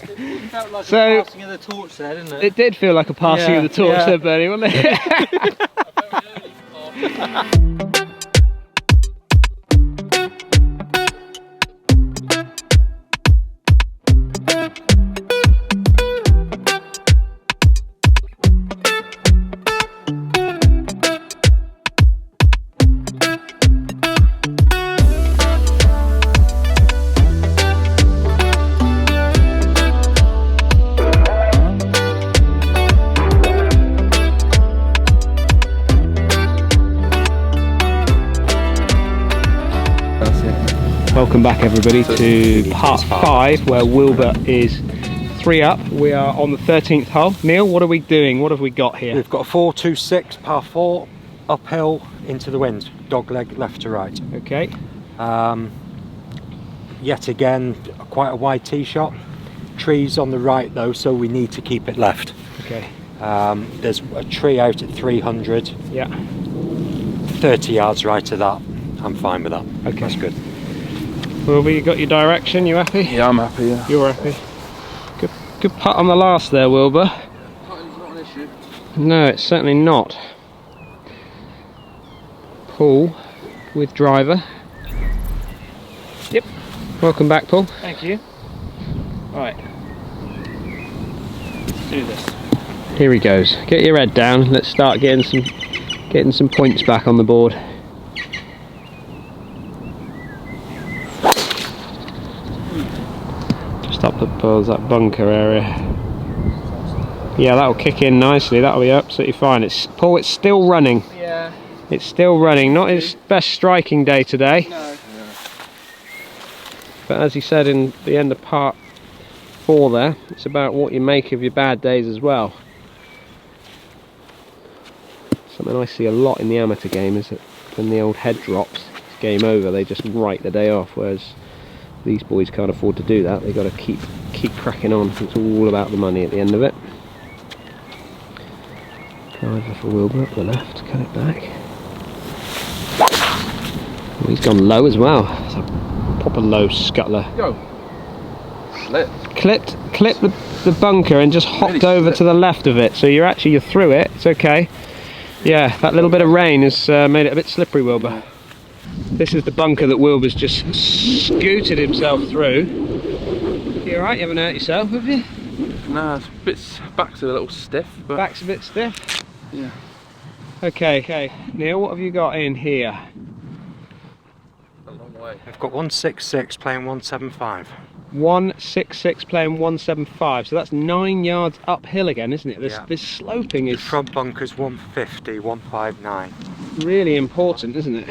It felt like So, a passing of the torch there, didn't it? It did feel like a passing of the torch there, Bernie, wasn't it? Welcome back everybody to part 5 where Wilbur is 3 up. We are on the 13th hole. Neil, what are we doing? What have we got here? We've got a 4-2-6 par 4 uphill into the wind, dog leg left to right. Okay. Yet again quite a wide tee shot. Trees on the right though, so we need to keep it left. Okay. There's a tree out at 300. Yeah. 30 yards right of that. I'm fine with that. Okay. That's good. Wilbur, you got your direction, you happy? Yeah, I'm happy, yeah. You're happy. Good putt on the last there, Wilbur. Putting's not an issue. No, it's certainly not. Paul with driver. Yep. Welcome back, Paul. Thank you. Right. Let's do this. Here he goes. Get your head down. Let's start getting some points back on the board. Just up towards that bunker area. Yeah, that'll kick in nicely. That'll be absolutely fine. Paul, it's still running. Yeah. It's still running. Not his best striking day today. No. But as he said in the end of part 4 there, it's about what you make of your bad days as well. Something I see a lot in the amateur game is that when the old head drops, it's game over. They just write the day off, whereas these boys can't afford to do that. They've got to keep cracking on. It's all about the money at the end of it. Driver for Wilbur up the left, cut it back. Oh, he's gone low as well. It's a proper low scuttler. Go. Slip. Clipped the bunker and just hopped over to the left of it. So you're through it. It's okay. Yeah, that little bit of rain has made it a bit slippery, Wilbur. This is the bunker that Wilbur's just scooted himself through. You alright? You haven't hurt yourself, have you? No, back's a little stiff, but Back's a bit stiff? yeah. Okay, Neil, what have you got in here? A long way. I've got 166 playing 175. 166 playing 175, so that's 9 yards uphill again, isn't it? Yeah. This sloping is The front bunker's 150, 159. really important, isn't it?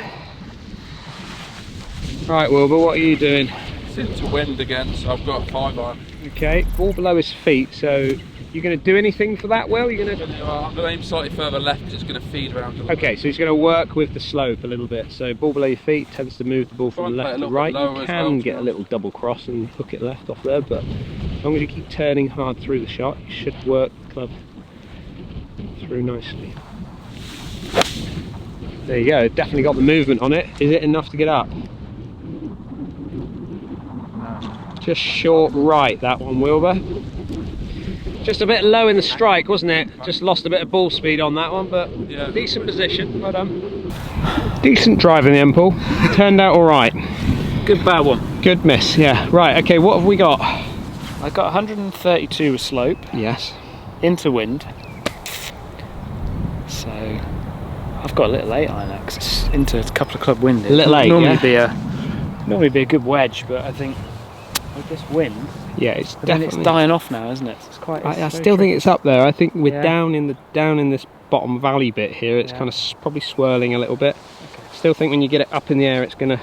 Right, Wilbur, what are you doing? It's into wind again, so I've got a 5-iron. Okay, ball below his feet, so you're going to do anything for that, Will? You're going to... I'm going to aim slightly further left, it's going to feed around a little Okay, so he's going to work with the slope a little bit. So ball below your feet tends to move the ball from Try and left to play a right. little You bit can lower as well, get a little double cross and hook it left off there, but as long as you keep turning hard through the shot, you should work the club through nicely. There you go, definitely got the movement on it. Is it enough to get up? Just short right, that one, Wilbur. Just a bit low in the strike, wasn't it? Just lost a bit of ball speed on that one, but Yeah. decent position. Well done. Decent driving then, Paul. Turned out all right. Good bad one. Good miss, yeah. Right, okay, what have we got? I got 132 slope Yes. into wind. So I've got a little 8-iron because it's into a couple of club wind. A little 8, normally yeah? Normally be a good wedge, but I think with this wind, Yeah, it's but then definitely. it's dying off now, isn't it? It's quite. I still think it's up there. I think we're Yeah. down in this bottom valley bit here. It's Yeah. kind of probably swirling a little bit. Okay. Still think when you get it up in the air, it's gonna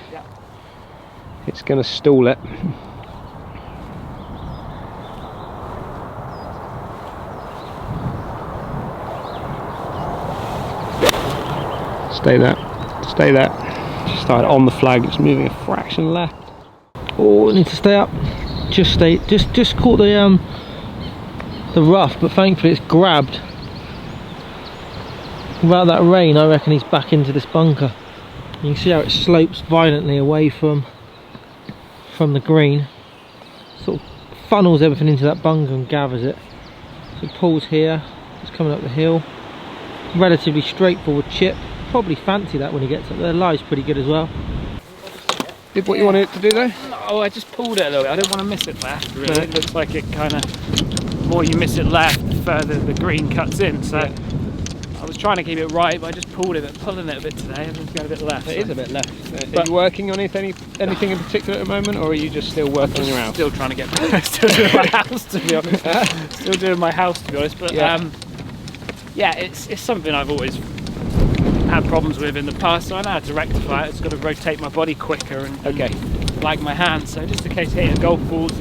stall it. Stay there. Stay there. Just started on the flag. It's moving a fraction left. Oh, I need to stay up. Just caught the rough, but thankfully it's grabbed. Without that rain, I reckon he's back into this bunker. You can see how it slopes violently away from the green. Sort of funnels everything into that bunker and gathers it. So Paul's here, it's coming up the hill. Relatively straightforward chip. Probably fancy that when he gets up there. Lie's pretty good as well. Did what you wanted it to do though? Oh, I just pulled it a little bit. I don't want to miss it left, really. No. It looks like it kind of, the more you miss it left, the further the green cuts in. So I was trying to keep it right, but I just pulled it, but pulling it a bit today. I'm just going a bit left. It is a bit left. Are you working on anything in particular at the moment, or are you just still working on your house? Still trying to get back. Still doing my house, to be honest. Still doing my house, to be honest. But yeah, it's something I've always had problems with in the past, so I know how to rectify it. It's got to rotate my body quicker and like my hands. So just in case hitting golf balls,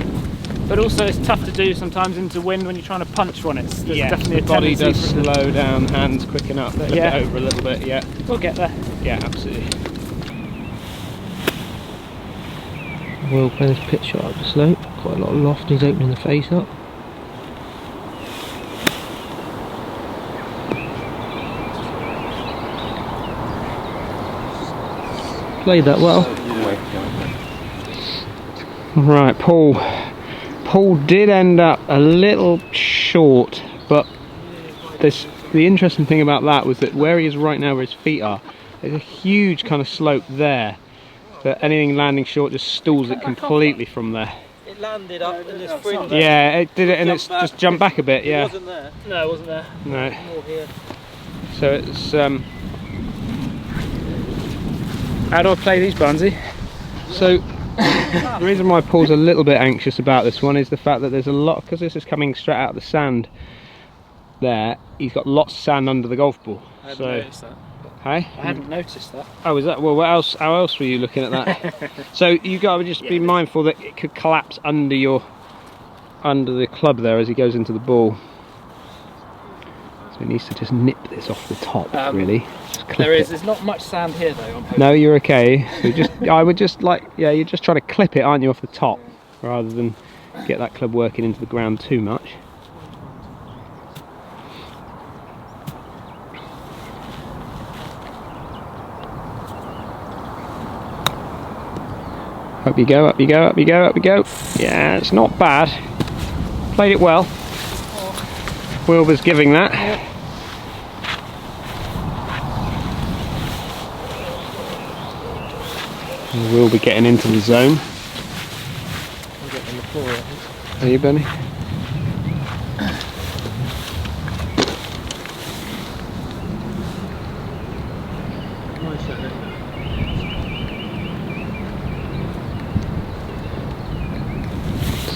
but also it's tough to do sometimes into wind when you're trying to punch one. There's definitely a body tendency does slow down, hands quicken up, flip it over a little bit. Yeah, we'll get there. Yeah, absolutely. Will playing his pitch shot up the slope. Quite a lot of loft. He's opening the face up. Played that well. Right, Paul did end up a little short, but the interesting thing about that was that where he is right now, where his feet are, there's a huge kind of slope there, that anything landing short just stalls it completely from there. It landed up in this fringe. Yeah, it did it, and it's just jumped back a bit. Yeah. It wasn't there. No, it wasn't there. No. More here. So it's How do I play these, Barnsey? So the reason why Paul's a little bit anxious about this one is the fact that there's a lot, because this is coming straight out of the sand there, he's got lots of sand under the golf ball. I hadn't noticed that. Hey? I hadn't noticed that. Oh, is that? Well, what else? How else were you looking at that? So you got to just be mindful that it could collapse under the club there as he goes into the ball. So he needs to just nip this off the top, really. Just clip There's not much sand here though. No, you're okay. So I would just you're just trying to clip it, aren't you, off the top, rather than get that club working into the ground too much. Up you go, up you go, up you go, up you go. Yeah, it's not bad. Played it well. Wilbur's giving that. We'll be getting into the zone. Are you, Benny?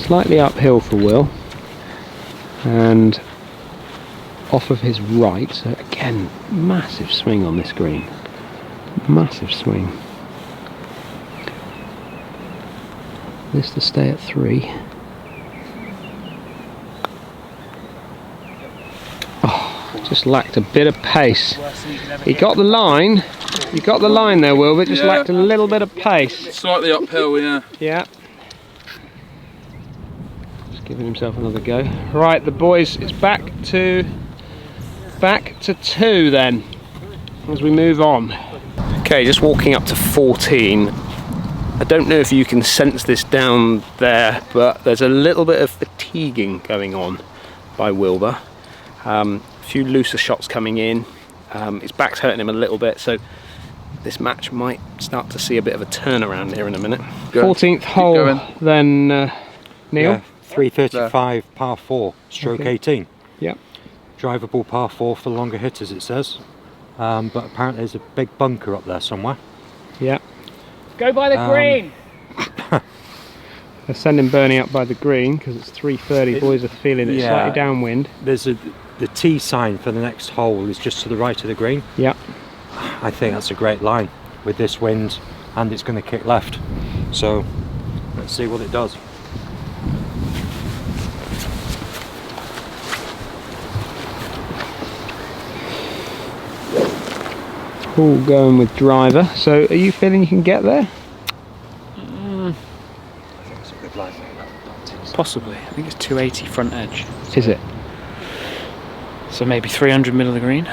Slightly uphill for Will, and off of his right, so again, massive swing on this green. Massive swing. This to stay at 3. Oh, just lacked a bit of pace. He got the line. You got the line there, Wilbur. Just lacked a little bit of pace. Slightly uphill, yeah. Yeah. Just giving himself another go. Right, the boys, it's back to 2 then, as we move on. Okay, just walking up to 14. I don't know if you can sense this down there, but there's a little bit of fatiguing going on by Wilbur. A few looser shots coming in. His back's hurting him a little bit, so this match might start to see a bit of a turnaround here in a minute. 14th hole then, Neil? Yeah, 335 par 4, stroke 18. Yep. Drivable par 4 for longer hitters, it says. But apparently there's a big bunker up there somewhere. Yeah. Go by the green! They're sending Bernie up by the green because it's 3:30. Boys are feeling it slightly downwind. There's the T sign for the next hole is just to the right of the green. Yeah. I think that's a great line with this wind, and it's going to kick left. So let's see what it does. All going with driver. So are you feeling you can get there? I think it's a good line. Possibly. I think it's 280 front edge. Is it? So maybe 300 middle of the green.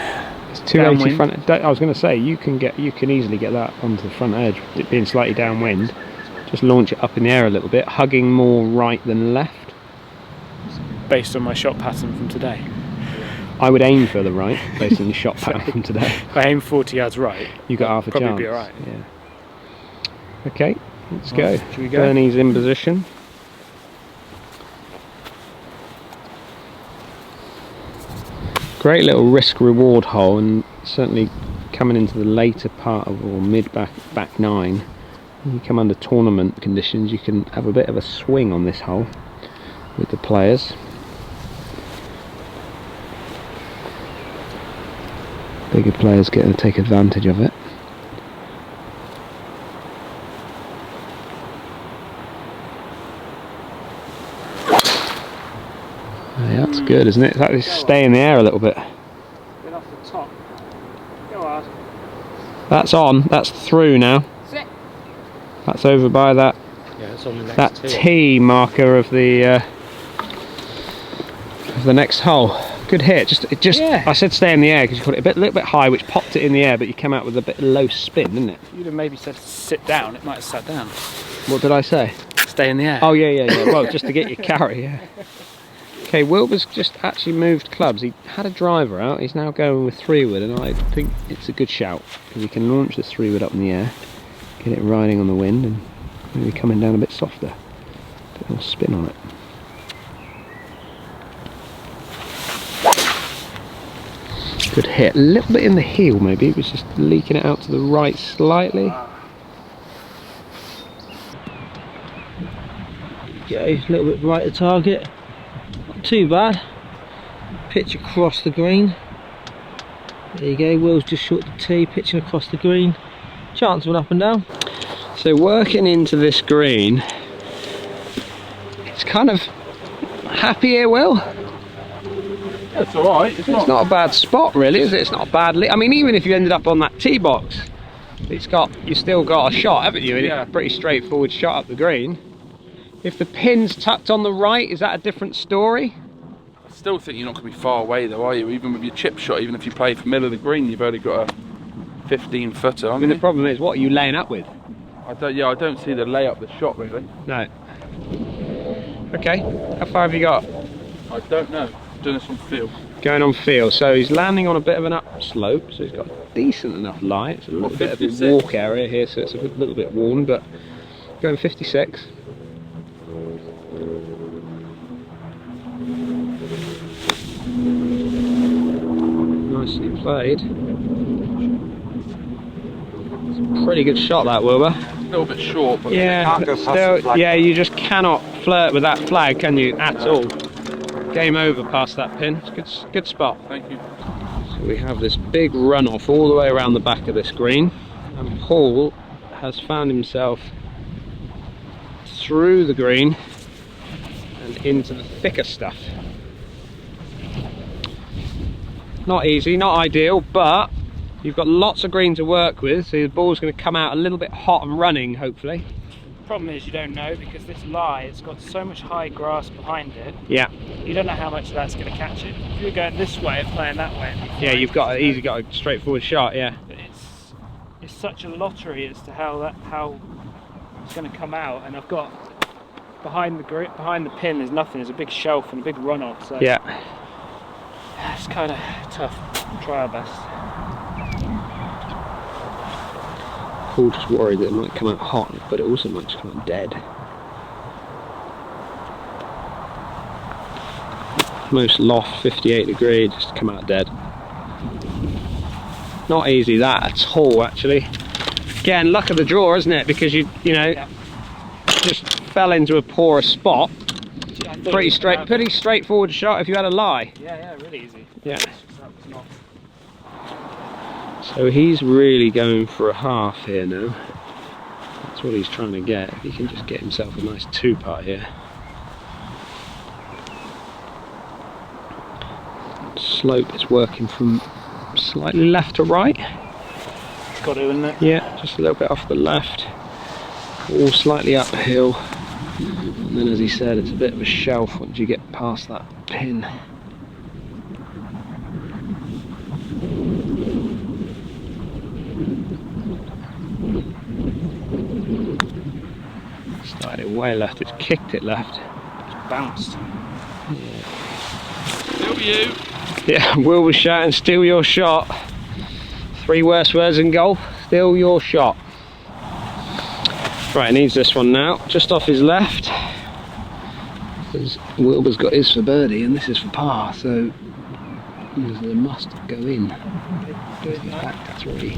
It's 280 front. I was going to say you can easily get that onto the front edge, it being slightly downwind. Just launch it up in the air a little bit, hugging more right than left. based on my shot pattern from today. I would aim for the right, based on your shot pattern from today. If I aim 40 yards right, You got half a probably chance. be alright. Yeah. Okay, let's go. Should we go? Bernie's in position. Great little risk-reward hole, and certainly coming into the later part of, or back nine, when you come under tournament conditions, you can have a bit of a swing on this hole with the players. Bigger players get to take advantage of it. Yeah, that's good, isn't it? It's actually stay in the air a little bit. Get off the top. Go hard. That's on. That's through now. Sit. That's over by that Yeah, it's on the next that tee. T marker of the next hole. Good hit. Yeah. I said stay in the air because you got it a little bit high, which popped it in the air, but you came out with a bit low spin, didn't it? You'd have maybe said sit down, it might have sat down. What did I say? Stay in the air. Oh yeah. Well, just to get your carry, yeah. Okay, Wilbur's just actually moved clubs. He had a driver out. He's now going with 3-wood, and I think it's a good shout because he can launch the 3-wood up in the air, get it riding on the wind, and maybe coming down a bit softer. A bit more spin on it. Good hit. A little bit in the heel, maybe. It was just leaking it out to the right slightly. Go a little bit right of target. Not too bad. Pitch across the green. There you go. Will's just short the tee, pitching across the green. Chance of an up and down. So working into this green, it's kind of happy here, Will. That's alright. It's It's not a bad spot, really, is it? It's not a bad. I mean, even if you ended up on that tee box, you still got a shot, haven't you? Yeah. It's a pretty straightforward shot up the green. If the pin's tucked on the right, is that a different story? I still think you're not going to be far away though, are you? Even with your chip shot, even if you play for middle of the green, you've only got a 15 footer, I haven't mean, you? the problem is, what are you laying up with? I don't see the layup, the shot really. No. Okay, how far have you got? I don't know. I'm doing this on field. Going on feel, so he's landing on a bit of an upslope, so he's got a decent enough lie. It's a little bit of a 56. walk area here, so it's a little bit worn, but going 56. Nicely played. It's a pretty good shot, that, Wilbur. A little bit short, but Yeah, can't go past the still, flag. yeah, you just cannot flirt with that flag, can you, at all? Game over past that pin. It's a good spot. thank you. So we have this big runoff all the way around the back of this green, and Paul has found himself through the green and into the thicker stuff. Not easy, not ideal, but you've got lots of green to work with, so the ball's going to come out a little bit hot and running, hopefully. Problem is you don't know, because this lie, it's got so much high grass behind it, Yeah, you don't know how much of that's going to catch it. If you're going this way and playing that way, it'd be yeah, fine. you've got a straightforward shot, yeah. But it's such a lottery as to how it's going to come out, and I've got behind the pin there's nothing. There's a big shelf and a big runoff, so Yeah. it's kind of tough. Try our best. Paul just worried that it might come out hot, but it also might just come out dead. Most loft 58 degree, just come out dead. Not easy that at all, actually. Again, luck of the draw, isn't it? Because you know, Yeah. just fell into a poorer spot. I thought Pretty it was pretty straightforward shot if you had a lie. Yeah, really easy. Yeah. It's just that was not. So he's really going for a half here now. That's what he's trying to get. He can just get himself a nice 2-putt here. Slope is working from slightly left to right. It's got to, isn't it? Yeah, just a little bit off the left. All slightly uphill. And then, as he said, it's a bit of a shelf once you get past that pin. Started it way left, it's kicked it left. Bounced. Still you. Yeah, Will was shouting, steal your shot. 3 worst words in golf, steal your shot. Right, he needs this one now, just off his left. Because Wilbur's got his for birdie and this is for par, so they must go in. He's back to 3.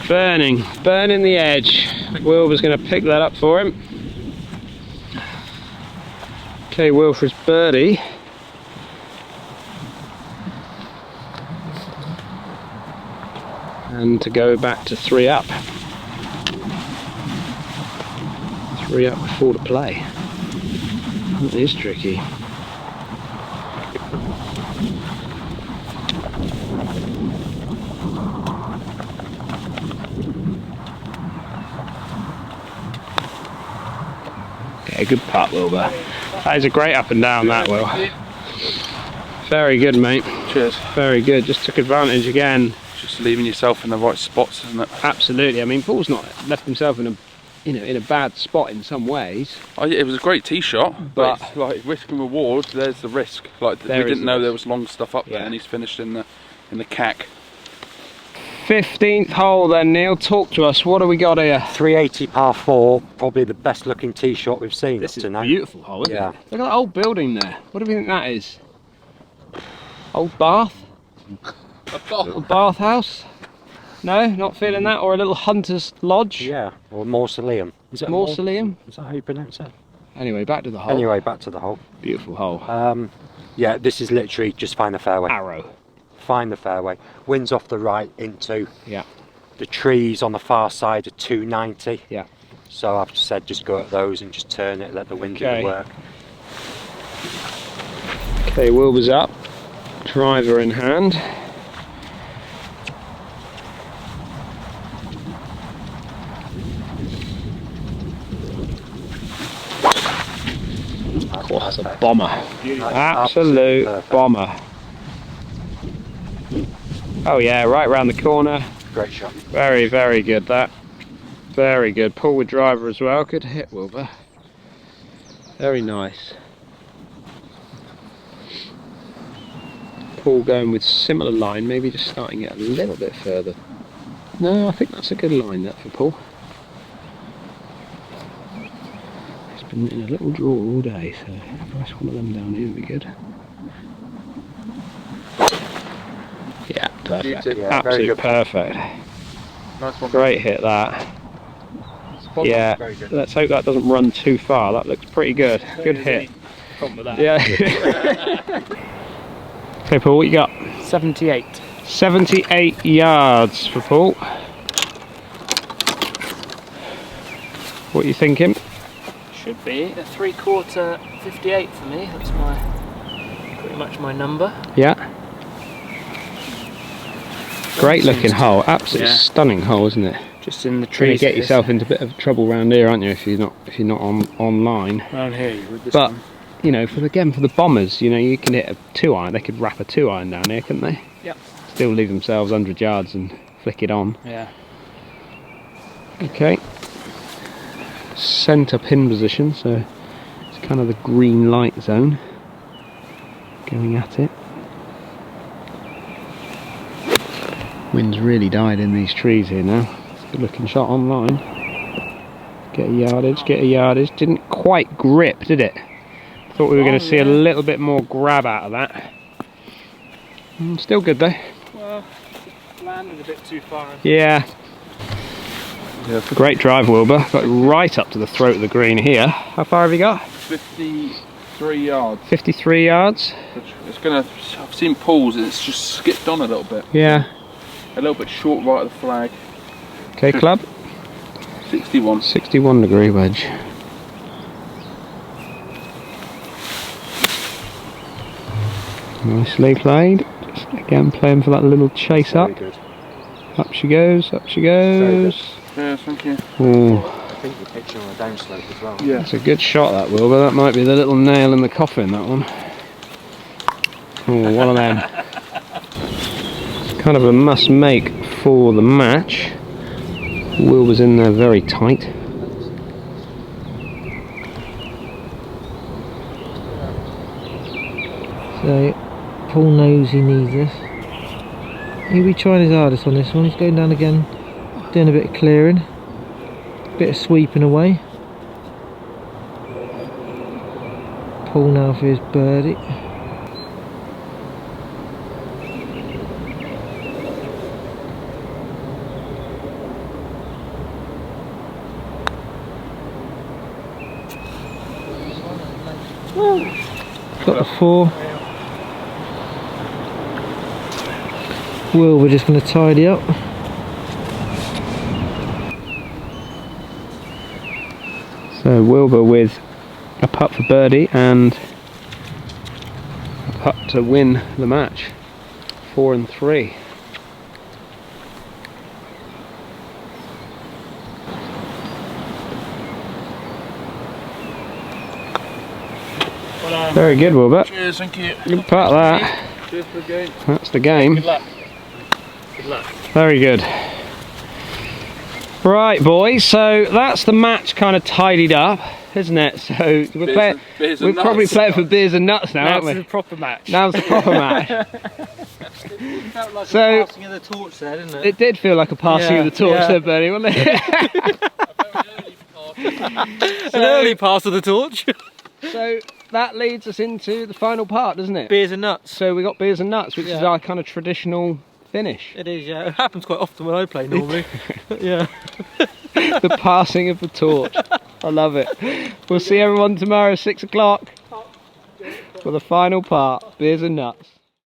Burning the edge. Wilbur's going to pick that up for him. Okay, Will for his birdie. And to go back to 3 up. 3 up with 4 to play. That is tricky. Okay, good putt, Wilbur. That is a great up and down, that, Will. Very good, mate. Cheers. Very good. Just took advantage again. Just leaving yourself in the right spots, isn't it? Absolutely. I mean, Paul's not left himself in a, in a bad spot in some ways. Oh, yeah, it was a great tee shot, but it's like risk and reward. There's the risk. Like we didn't know there was long stuff up there, and he's finished in the CAC. 15th hole then, Neil. Talk to us. What do we got here? 380 par 4, probably the best looking tee shot we've seen. This is a tonight. beautiful hole, isn't Yeah. it? Look at that old building there. What do we think that is? Old bath? Little bathhouse? No, not feeling that. Or a little hunter's lodge? Yeah, or mausoleum. Is it a Mausoleum? Is that how you pronounce it? Anyway, back to the hole. Anyway, back to the hole. Beautiful hole. Yeah, this is literally just find the fairway. Arrow. Find the fairway. Wind's off the right into. Yeah. The trees on the far side are 290. Yeah. So I've just said just go at those and just turn it, let the wind do the work. Okay, Wilbur's up. Driver in hand. Oh, that's a bomber. Absolute bomber. Oh yeah, right round the corner. Great shot. Very, very good that. Very good. Pull with driver as well. Good hit, Wilbur. Very nice. Paul going with similar line, maybe just starting it a little bit further. No, I think that's a good line that for Paul. He's been in a little draw all day, so if I one of them down here would be good. Yeah, perfect. Yeah, absolutely perfect. Nice one. Great hit that. Yeah, let's hope that doesn't run too far. That looks pretty good. Good hit. Yeah. Okay, Paul, what you got? 78. 78 yards for Paul. What are you thinking? Should be a 3/4 58 for me. That's pretty much my number. Yeah. Great looking hole. Absolutely stunning hole, isn't it? Just in the You're gonna trees. get yourself into a bit of trouble around here, aren't you? If you're not online. Around here with this But one. you know, for the bombers, you know, you can hit a 2-iron. They could wrap a 2-iron down here, couldn't they? Yep. Still leave themselves 100 yards and flick it on. Yeah. Okay. Centre pin position, so it's kind of the green light zone. Going at it. Wind's really died in these trees here now. It's a good looking shot online. Get a yardage, get a yardage. Didn't quite grip, did it? Thought we were going to see a little bit more grab out of that. Still good though. Well, landed a bit too far. Yeah. Great drive, Wilbur. Got it right up to the throat of the green here. How far have you got? 53 yards. 53 yards. It's gonna. I've seen pulls and it's just skipped on a little bit. Yeah. A little bit short right of the flag. Okay, club. 61. 61 degree wedge. Nicely played. Just again playing for that little chase Very up. good. Up she goes, up she goes. Yeah, thank you. Oh, I think you're pitching on a downslope as well. Yeah. that's a good shot that, Wilbur. That might be the little nail in the coffin, that one. Oh, one of them. Just kind of a must make for the match. Wilbur's in there very tight. So Paul knows he needs this. He'll be trying his hardest on this one. He's going down again, doing a bit of clearing, a bit of sweeping away. Paul now for his birdie. Got the 4. Wilbur just going to tidy up. So Wilbur with a putt for birdie and a putt to win the match. 4 and 3. Very good, Wilbur. Cheers, thank you. Good putt that. Cheers for the game. That's the game. Good luck. Good luck. Very good. Right, boys, so that's the match kind of tidied up, isn't it? So we're probably playing for beers and nuts now, aren't we? Now's the proper match. Now's the proper match. It felt like So- a passing of the torch there, didn't it? It did feel like a passing Yeah, of the torch yeah. there, Bernie, wasn't it? An early pass of the torch. So that leads us into the final part, doesn't it? Beers and nuts. So we got beers and nuts, which is Yeah. our kind of traditional finish. It is, yeah. It happens quite often when I play normally. Yeah. The passing of the torch. I love it. We'll see everyone tomorrow, 6 o'clock, for the final part, beers and nuts.